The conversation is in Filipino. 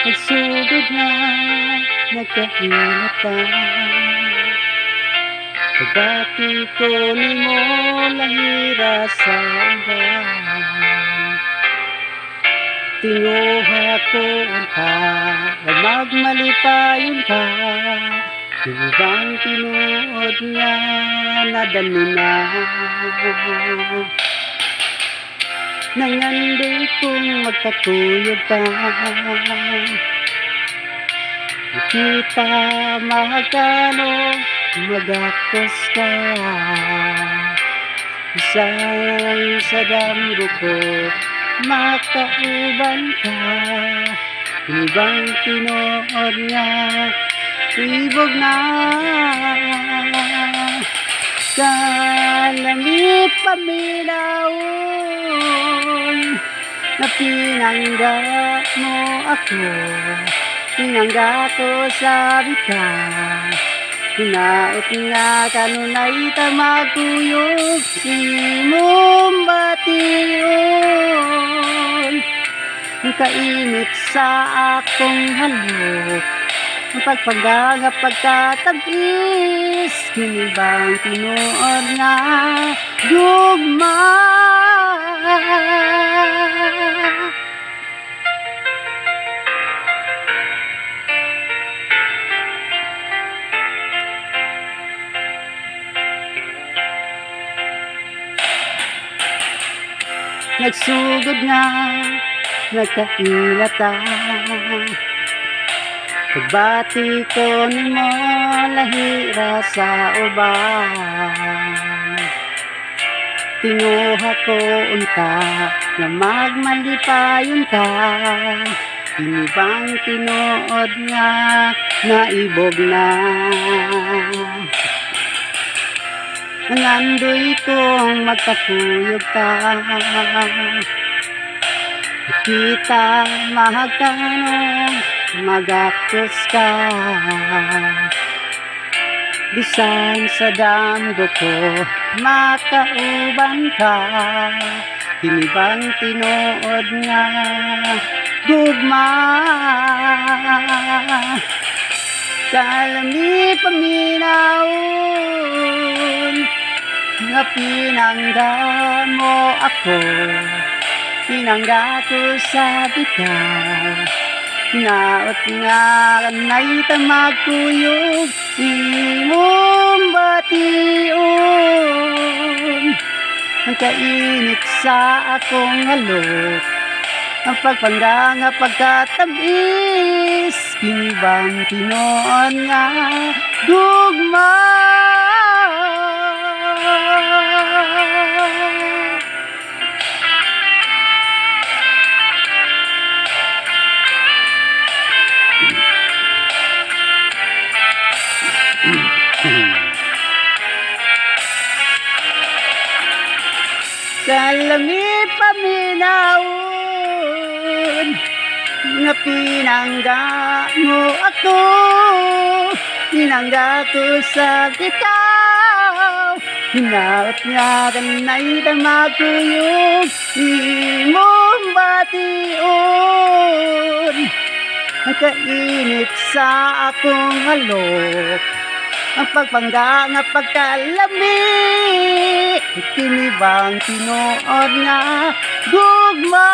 Nagsugod na, nagkainatan. Pagbati ko nimo lahira sa uban. Tinguha ko ka, na magmalipayon ka. Ibang tinuod nga nadali na. Nangandoy kong magkatuyog ka. Kita magkano magakos ka. Isang sa damgo ko makauban ka. Ibang tinuod nga ibog na. Kalamit paminahon na pinangga mo ako. Pinangga ko sa bika. Hinaot nga kanunay tamaguyog. Imong bation kainit sa akong halok. Pagpaganga pagkatabis, kinibang tinuod nga gugma. Nagsugod nga, nagkailatan. Pagbati ko nimo lahira sa uban. Tinguha ko unta na magmalipayon ka. Inibang tinuod nga naibog na. Nangandoy kong magkatuyog ka. Kita magkano magakos ka. Bisan sa damgo ko makauban ka. Hinibang tinuod nga gugma. Kalami paminahon nga pinangga mo ako. Pinangga ko sa bitaw. Naot nga kanay tamagkuyog. Imong bation ang kainit sa akong halok. Ang pagpangga nga pagkatabis, kinibang tinuod nga gugma. Kalami paminahon nga pinangga mo ako. Pinangga ko sa bitaw. Hinaot nga kanay tamaguyog. Imong bation ang kainit sa akong halok. Ang pagpangga nga pagkalami, kinibang tinuod nga gugma.